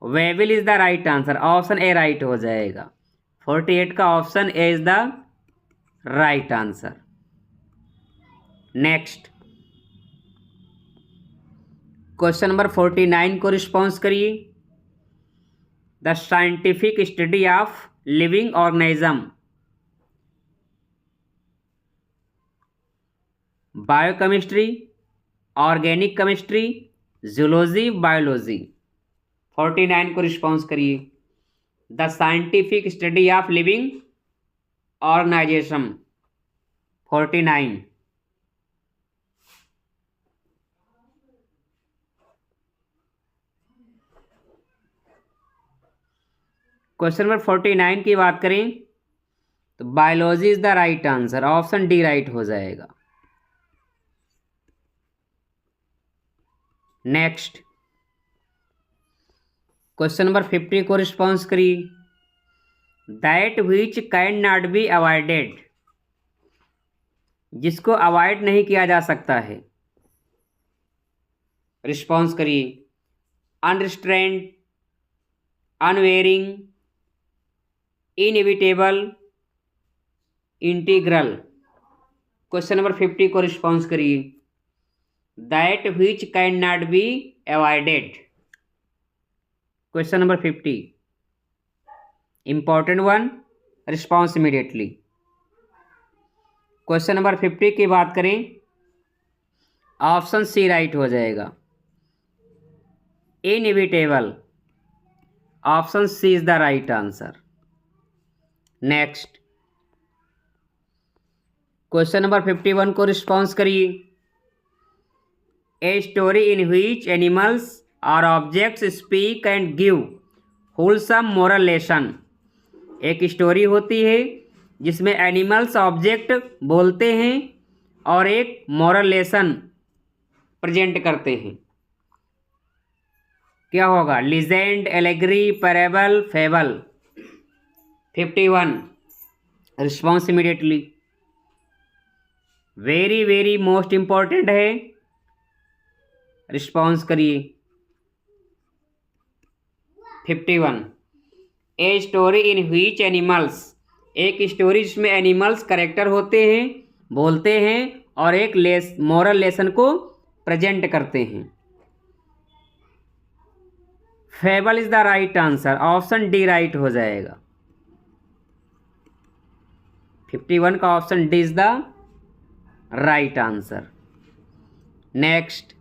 S1: Waybill is the right answer. Option A right हो जाएगा। 48 का option A is the right answer. Next question number 49 को रिस्पॉन्स करिए। The scientific study of living organism. Biochemistry, organic chemistry, zoology, biology. 49 को रिस्पॉन्स करिए। The scientific study of living organisation. 49 question number 49 की बात करें तो biology is the right answer. Option D right हो जाएगा। नेक्स्ट क्वेश्चन नंबर 50 को रिस्पॉन्स करिए। That which can not be avoided, जिसको अवॉइड नहीं किया जा सकता है। रिस्पॉन्स करिए। Unrestrained, unwearying, inevitable, integral. Question number 50 को रिस्पॉन्स करिए। That which can not be avoided. Question number 50 important one, response immediately. Question number 50 की बात करें, ऑप्शन सी राइट हो जाएगा, inevitable. Option C is the right answer. Next question number 51 को रिस्पॉन्स करिए। A story in which animals और objects speak and give wholesome moral lesson. एक स्टोरी होती है जिसमें एनिमल्स ऑब्जेक्ट बोलते हैं और एक मोरल लेसन प्रेजेंट करते हैं। क्या होगा? Legend, allegory, parable, fable. 51 response immediately. Very very most important है, रिस्पॉन्स करिए। 51 ए स्टोरी इन व्हिच एनिमल्स। एक स्टोरी जिसमें एनिमल्स करेक्टर होते हैं, बोलते हैं और एक मोरल लेसन को प्रेजेंट करते हैं। Fable is the right answer. Option D right हो जाएगा। 51 का option D is the right answer. Next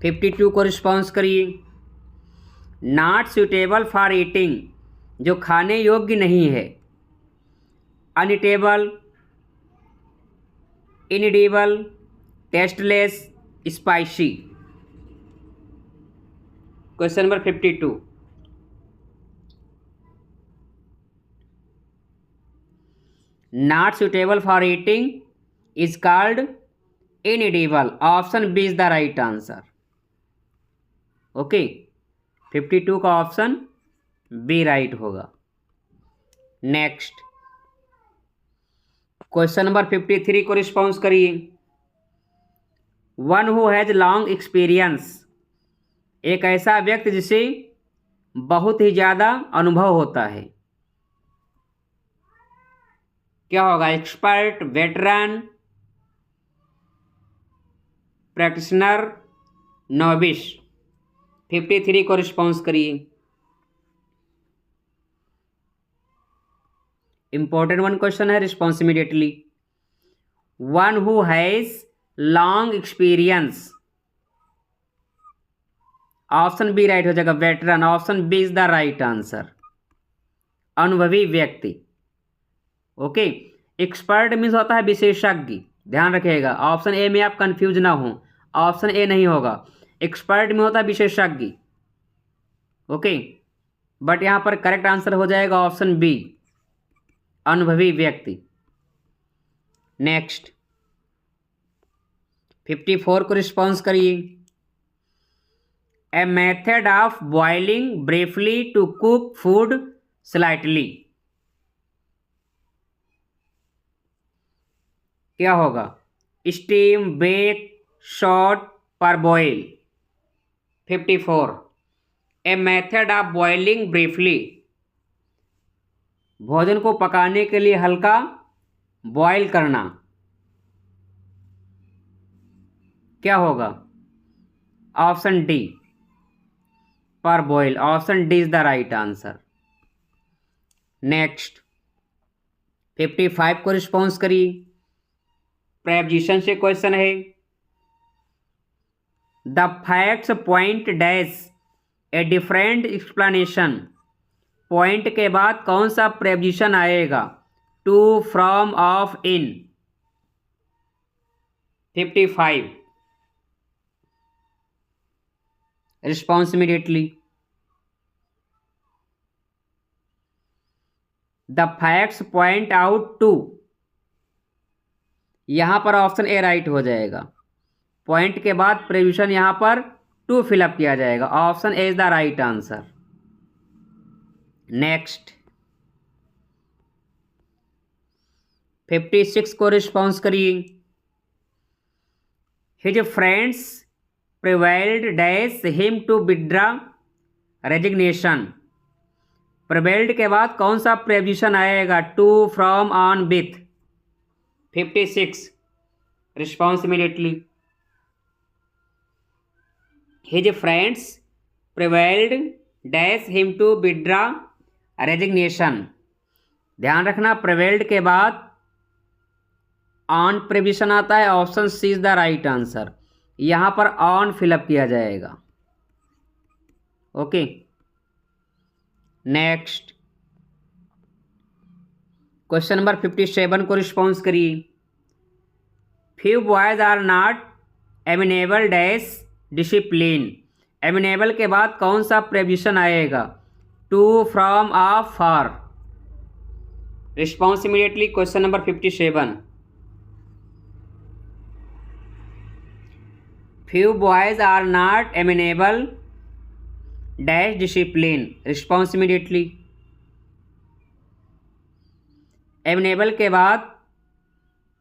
S1: 52 को रिस्पॉन्स करिए। नॉट सुटेबल फॉर ईटिंग, जो खाने योग्य नहीं है। Uneatable, inedible, tasteless, spicy. Question number 52 not suitable for eating is called inedible. Option B is the right answer. Okay, 52 का ऑप्शन बी राइट होगा। नेक्स्ट क्वेश्चन नंबर 53 को रिस्पॉन्स करिए। One who has long experience, एक ऐसा व्यक्ति जिसे बहुत ही ज़्यादा अनुभव होता है। क्या होगा? Expert, veteran, practitioner, novice. 53 को रिस्पॉन्स करिए। इंपॉर्टेंट वन क्वेश्चन है, response immediately. One who has long experience. Option B right हो जाएगा, veteran. Option B is the right answer, अनुभवी व्यक्ति। ओके, एक्सपर्ट मीन्स होता है विशेषज्ञ, ध्यान रखिएगा। ऑप्शन ए में आप कंफ्यूज ना हो, ऑप्शन ए नहीं होगा। एक्सपर्ट में होता है विशेषज्ञ। ओके, बट यहाँ पर करेक्ट आंसर हो जाएगा ऑप्शन बी, अनुभवी व्यक्ति। नेक्स्ट 54 को रिस्पॉन्स करिए। A method of boiling briefly to cook food slightly. क्या होगा? Steam, bake, shot, parboil. 54 a method of boiling briefly, भोजन को पकाने के लिए हल्का बॉयल करना। क्या होगा? Option D, parboil. Option D is the right answer. Next 55 को रिस्पॉन्स करिए। प्रेपोजिशन से क्वेश्चन है। The facts point dash a different explanation. Point के बाद कौन सा प्रेपोजिशन आएगा? To, from, of, in. 55 response immediately. The facts point out to, यहां पर ऑप्शन ए राइट हो जाएगा। पॉइंट के बाद प्रेपोजिशन यहां पर टू फिलअप किया जाएगा। Option A is the right answer. Next 56 को रिस्पॉन्स करिए। His friends prevailed dash him to withdraw resignation. Prevailed के बाद कौन सा प्रेपोजिशन आएगा? To, from, on, with. 56. Response immediately. His friends prevailed dash him to withdraw resignation. ध्यान रखना, prevailed के बाद ऑन प्रिविशन आता है, option C is the right answer. यहां पर ऑन फिलअप किया जाएगा। ओके, नेक्स्ट क्वेश्चन नंबर 57 को रिस्पॉन्स करिए। Few boys are not amenable dash discipline. Amenable के बाद कौन सा प्रेविशन आएगा? To, from, of, for. Response immediately. Question number 57। Few boys are not amenable dash discipline. Response immediately. Amenable के बाद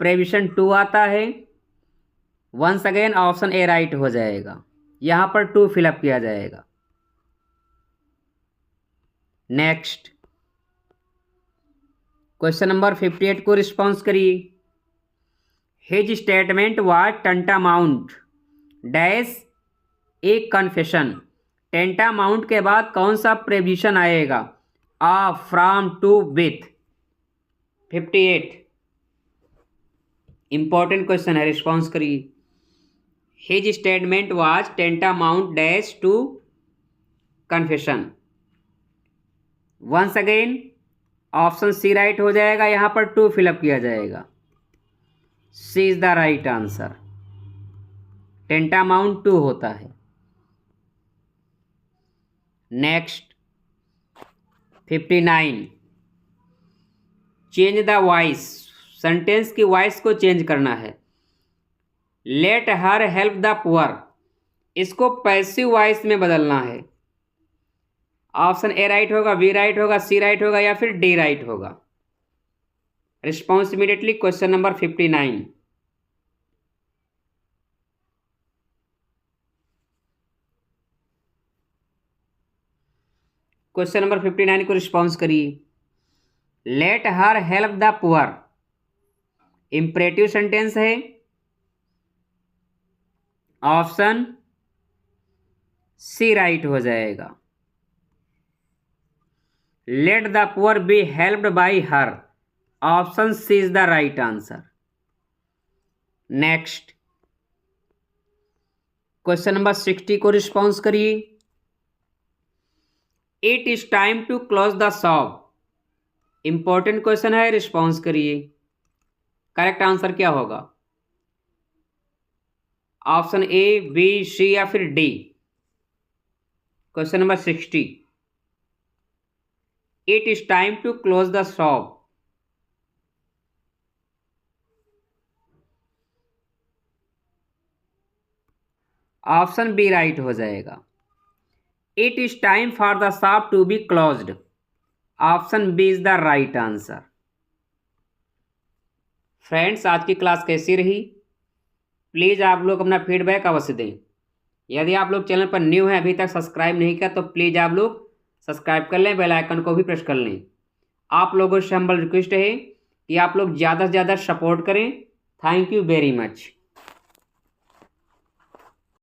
S1: प्रेविशन टू आता है। Once again option A right हो जाएगा। यहां पर टू फिलअप किया जाएगा। नेक्स्ट क्वेश्चन नंबर 58 को रिस्पॉन्स करिए। His statement was tantamount dash a confession. Tantamount के बाद कौन सा प्रेविशन आएगा? At, from, to, with. 58 important question है, रिस्पॉन्स करिए। His statement was tantamount dash to confession. Once again option C right हो जाएगा। यहां पर टू फिलअप किया जाएगा। C is the right answer. Tantamount to होता है। Next 59 change the voice. Sentence की वॉइस को चेंज करना है। Late her help the poor, इसको पैसिव वॉइस में बदलना है। ऑप्शन ए राइट होगा, बी राइट होगा, सी राइट होगा या फिर डी राइट होगा। Response immediately. Question number 59। Question number 59 को रिस्पॉन्स करिए। Let her help the poor imperative sentence है। ऑप्शन सी राइट हो जाएगा। Let the poor be helped by her. Option C is the right answer. Next question number 60 को रिस्पॉन्स करिए। It is time to close the shop. Important question है, रिस्पॉन्स करिए। करेक्ट आंसर क्या होगा? ऑप्शन ए, बी, सी या फिर D. Question number 60। It is time to close the shop. Option B right हो जाएगा। It is time for the shop to be closed. Option B is the right answer. Friends, आज की क्लास कैसी रही? प्लीज़ आप लोग अपना फीडबैक अवश्य दें। यदि आप लोग चैनल पर न्यू हैं, अभी तक सब्सक्राइब नहीं किया, तो प्लीज़ आप लोग सब्सक्राइब कर लें, बेल आइकन को भी प्रेस कर लें। आप लोगों से हम्बल रिक्वेस्ट है कि आप लोग ज़्यादा से ज़्यादा सपोर्ट करें। Thank you very much.